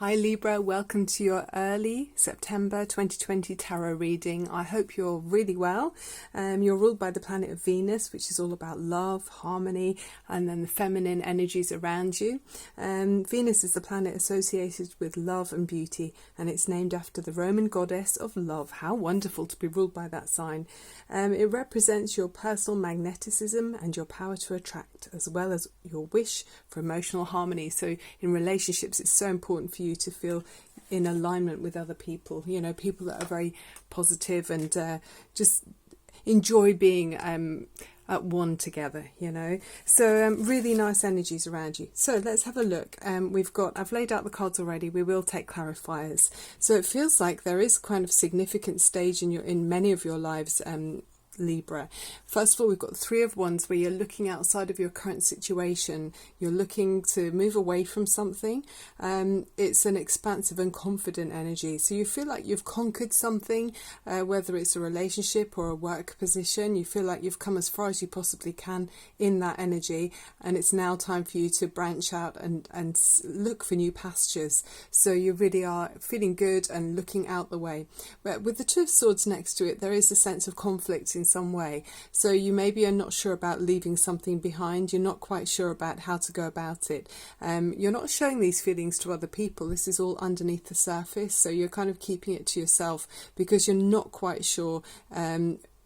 Hi Libra, welcome to your early September 2020 tarot reading. I hope you're really well. You're ruled by the planet of Venus, which is all about love, harmony, and then the feminine energies around you. Venus is the planet associated with love and beauty, and it's named after the Roman goddess of love. How wonderful to be ruled by that sign. It represents your personal magnetism and your power to attract, as well as your wish for emotional harmony. So in relationships, it's so important for you to feel in alignment with other people, people that are very positive and just enjoy being at one together, So really nice energies around you. So let's have a look. I've laid out the cards already. We will take clarifiers. So it feels like there is kind of significant stage in many of your lives, Libra. First of all, we've got the Three of Wands, where you're looking outside of your current situation. You're looking to move away from something. It's an expansive and confident energy. So you feel like you've conquered something, whether it's a relationship or a work position. You feel like you've come as far as you possibly can in that energy, and it's now time for you to branch out and look for new pastures. So you really are feeling good and looking out the way. But with the Two of Swords next to it, there is a sense of conflict in some way. So you maybe are not sure about leaving something behind. You're not quite sure about how to go about it. You're not showing these feelings to other people. This is all underneath the surface. So you're kind of keeping it to yourself because you're not quite sure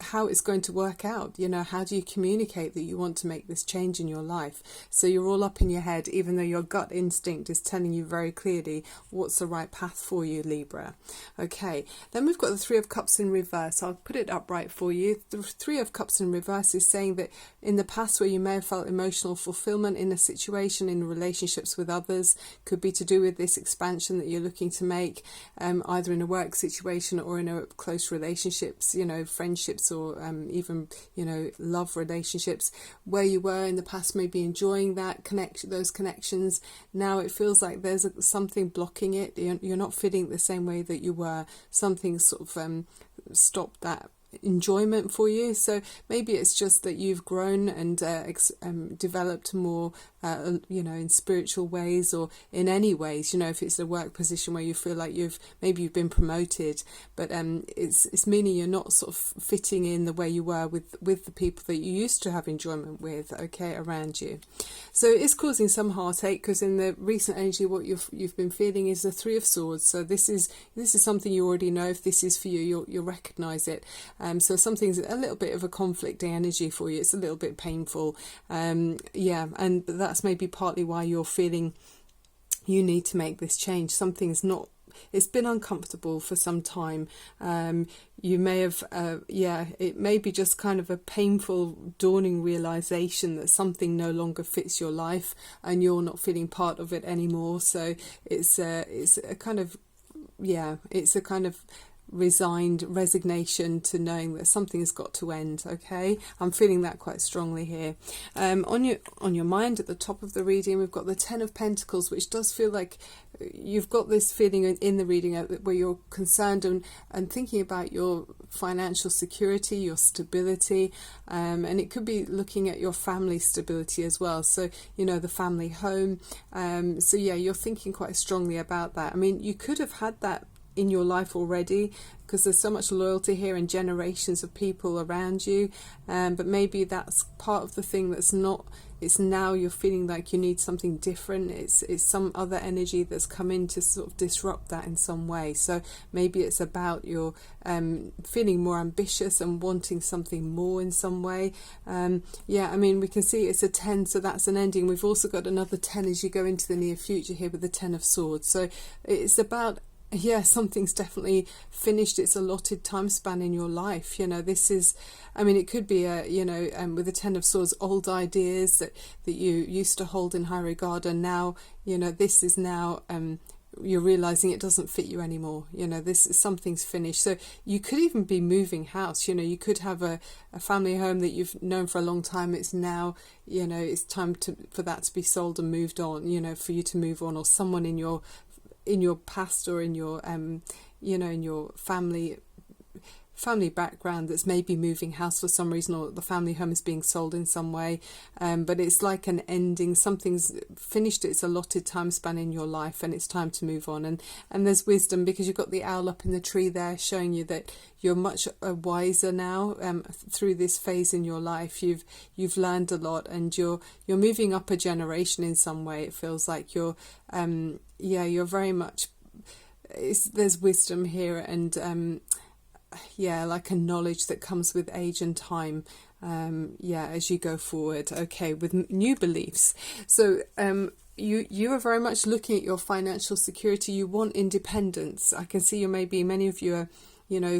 how it's going to work out. How do you communicate that you want to make this change in your life? So you're all up in your head, even though your gut instinct is telling you very clearly what's the right path for you, Libra. Okay, then we've got the Three of Cups in reverse. I'll put it upright for you. The Three of Cups in reverse is saying that in the past, where you may have felt emotional fulfillment in a situation, in relationships with others, could be to do with this expansion that you're looking to make, either in a work situation or in a close relationships, friendships, or even love relationships, where you were in the past maybe enjoying those connections. Now it feels like there's something blocking it. You're not feeling the same way that you were. Something sort of stopped that enjoyment for you. So maybe it's just that you've grown and developed more in spiritual ways, or in any ways, if it's a work position where you feel like you've been promoted, but it's meaning you're not sort of fitting in the way you were with the people that you used to have enjoyment with, around you. So it's causing some heartache, because in the recent energy what you've been feeling is the Three of Swords. So this is something you already know. If this is for you, you'll recognize it. So something's a little bit of a conflicting energy for you. It's a little bit painful. And that's maybe partly why you're feeling you need to make this change. It's been uncomfortable for some time. You may have, it may be just kind of a painful dawning realization that something no longer fits your life and you're not feeling part of it anymore. So it's a kind of resignation to knowing that something has got to end. I'm feeling that quite strongly here. On your mind, at the top of the reading, we've got the Ten of Pentacles, which does feel like you've got this feeling in the reading where you're concerned and thinking about your financial security, your stability, and it could be looking at your family stability as well. So the family home. You're thinking quite strongly about that. I mean, you could have had that in your life already, because there's so much loyalty here and generations of people around you, but maybe that's part of the thing that's not. It's now you're feeling like you need something different. It's some other energy that's come in to sort of disrupt that in some way. So maybe it's about your feeling more ambitious and wanting something more in some way. We can see it's a 10, so that's an ending. We've also got another 10 as you go into the near future here with the Ten of Swords. So it's about, something's definitely finished its allotted time span in your life. This is, it could be with the Ten of Swords, old ideas that you used to hold in high regard, and now, this is now, you're realizing it doesn't fit you anymore. Something's finished. So you could even be moving house. You could have a family home that you've known for a long time. It's now, it's time for that to be sold and moved on, for you to move on, or someone in your past or in your in your family family background that's maybe moving house for some reason, or the family home is being sold in some way, but it's like an ending. Something's finished its allotted time span in your life, and it's time to move on. And there's wisdom, because you've got the owl up in the tree there showing you that you're much wiser now through this phase in your life. You've learned a lot, and you're moving up a generation in some way. It feels like you're very much, there's wisdom here, and like a knowledge that comes with age and time, as you go forward, with new beliefs. So you are very much looking at your financial security. You want independence. I can see many of you are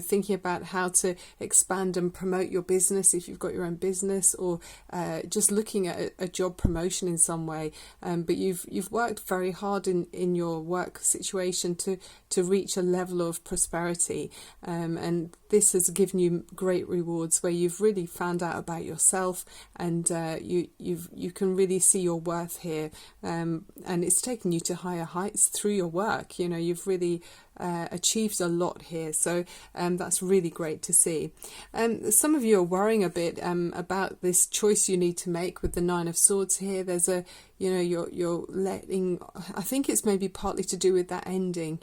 thinking about how to expand and promote your business if you've got your own business, or just looking at a job promotion in some way. But you've worked very hard in your work situation to reach a level of prosperity, and this has given you great rewards where you've really found out about yourself, and you can really see your worth here, and it's taken you to higher heights through your work. You've really achieved a lot here, so that's really great to see. Some of you are worrying a bit about this choice you need to make with the Nine of Swords here. There's you're letting, I think it's maybe partly to do with that ending.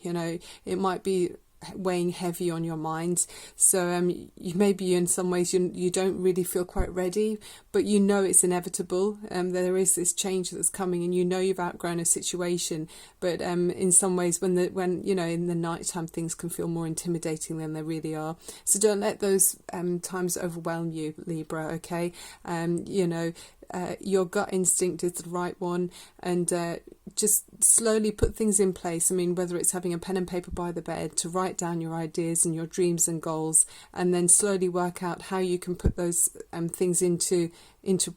It might be weighing heavy on your mind, so maybe in some ways you don't really feel quite ready, but it's inevitable. There is this change that's coming, and you've outgrown a situation, but in some ways when in the nighttime things can feel more intimidating than they really are. So don't let those times overwhelm you, Libra. Okay, your gut instinct is the right one, and just slowly put things in place. Whether it's having a pen and paper by the bed to write down your ideas and your dreams and goals, and then slowly work out how you can put those things into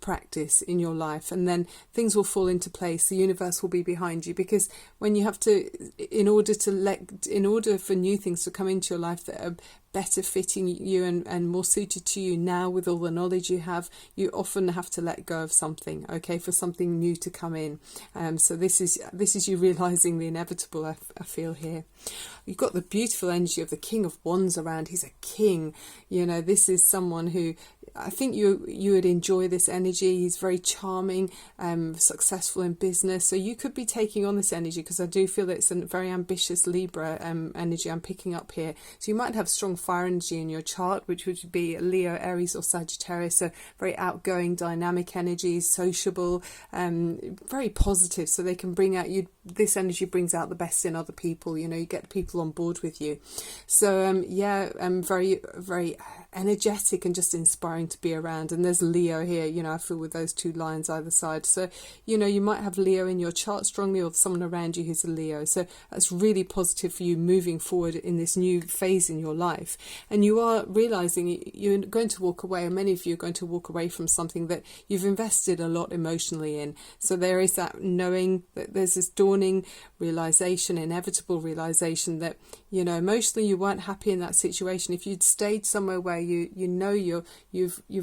practice in your life, and then things will fall into place. The universe will be behind you, because when you have to, in order for new things to come into your life that are better fitting you and more suited to you now, with all the knowledge you have, you often have to let go of something, for something new to come in. So this is you realizing the inevitable. I feel here. You've got the beautiful energy of the King of Wands around. He's a king. This is someone who, I think you would enjoy this energy. He's very charming, successful in business. So you could be taking on this energy, because I do feel that it's a very ambitious Libra energy I'm picking up here. So you might have strong fire energy in your chart, which would be Leo, Aries or Sagittarius. So very outgoing, dynamic energies, sociable, very positive. So they can bring out you. This energy brings out the best in other people. You get people on board with you. So very, very energetic and just inspiring to be around. And there's Leo here, I feel, with those two lines either side. So you might have Leo in your chart strongly, or someone around you who's a Leo. So that's really positive for you moving forward in this new phase in your life. And you are realizing you're going to walk away, and many of you are going to walk away from something that you've invested a lot emotionally in. So there is that knowing, that there's this dawning realization, inevitable realization that emotionally you weren't happy in that situation. If you'd stayed somewhere where you've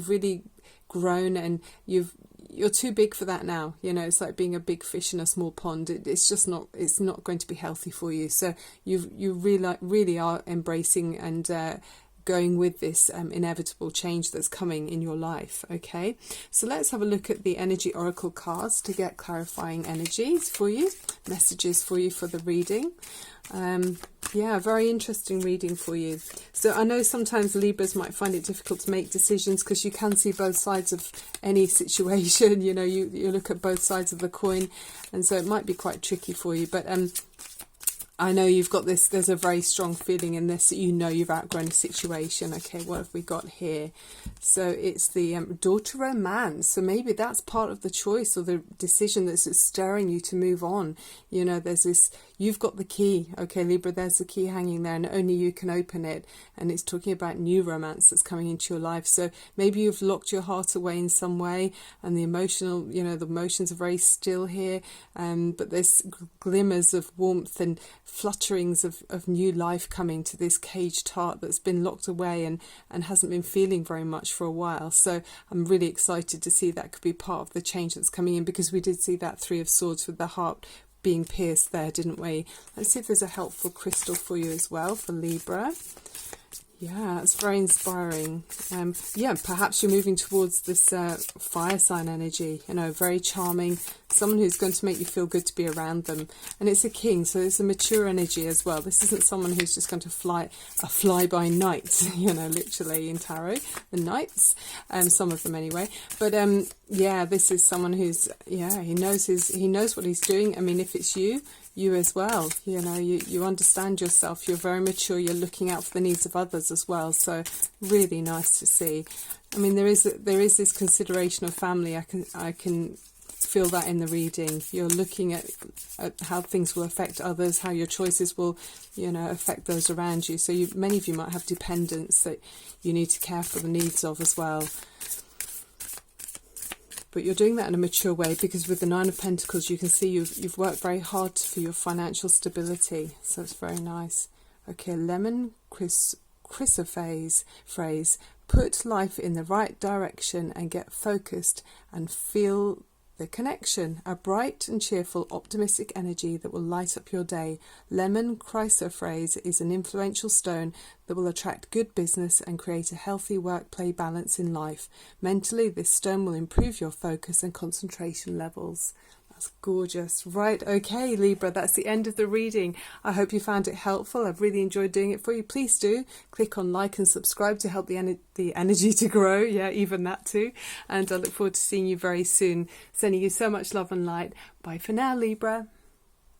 really grown, and you're too big for that now. It's like being a big fish in a small pond. It's not going to be healthy for you. So you really are embracing and going with this inevitable change that's coming in your life. Okay, so let's have a look at the energy oracle cards to get clarifying energies for you, messages for you for the reading. Very interesting reading for you. So I know sometimes Libras might find it difficult to make decisions, because you can see both sides of any situation. You look at both sides of the coin, and so it might be quite tricky for you. But I know you've got this, there's a very strong feeling in this that you've outgrown a situation. Okay, what have we got here? So it's the daughter romance. So maybe that's part of the choice or the decision that's stirring you to move on. There's this, you've got the key. Okay, Libra, there's the key hanging there, and only you can open it. And it's talking about new romance that's coming into your life. So maybe you've locked your heart away in some way, and the emotions are very still here. But there's glimmers of warmth and flutterings of new life coming to this caged heart that's been locked away and hasn't been feeling very much for a while. So I'm really excited to see that could be part of the change that's coming in, because we did see that Three of Swords with the heart being pierced there, didn't we? Let's see if there's a helpful crystal for you as well for Libra. Yeah, it's very inspiring. Yeah, perhaps you're moving towards this fire sign energy, very charming, someone who's going to make you feel good to be around them. And it's a king, so it's a mature energy as well. This isn't someone who's just going to fly by night, literally in tarot, the knights, some of them anyway. But yeah, this is someone who's, he knows what he's doing. I mean, if it's you as well, you understand yourself, you're very mature, you're looking out for the needs of others as well, so really nice to see. I mean, there is this consideration of family. I can feel that in the reading. You're looking at how things will affect others, how your choices will affect those around you. So many of you might have dependents that you need to care for the needs of as well. But you're doing that in a mature way, because with the Nine of Pentacles, you can see you've worked very hard for your financial stability. So it's very nice. Okay, lemon chrysoprase phrase. Put life in the right direction and get focused and feel the connection. A bright and cheerful, optimistic energy that will light up your day. Lemon chrysoprase is an influential stone that will attract good business and create a healthy work-play balance in life. Mentally, this stone will improve your focus and concentration levels. That's gorgeous. Right, okay, Libra, that's the end of the reading. I hope you found it helpful. I've really enjoyed doing it for you. Please do click on like and subscribe to help the energy to grow. Yeah, even that too. And I look forward to seeing you very soon. Sending you so much love and light. Bye for now, Libra.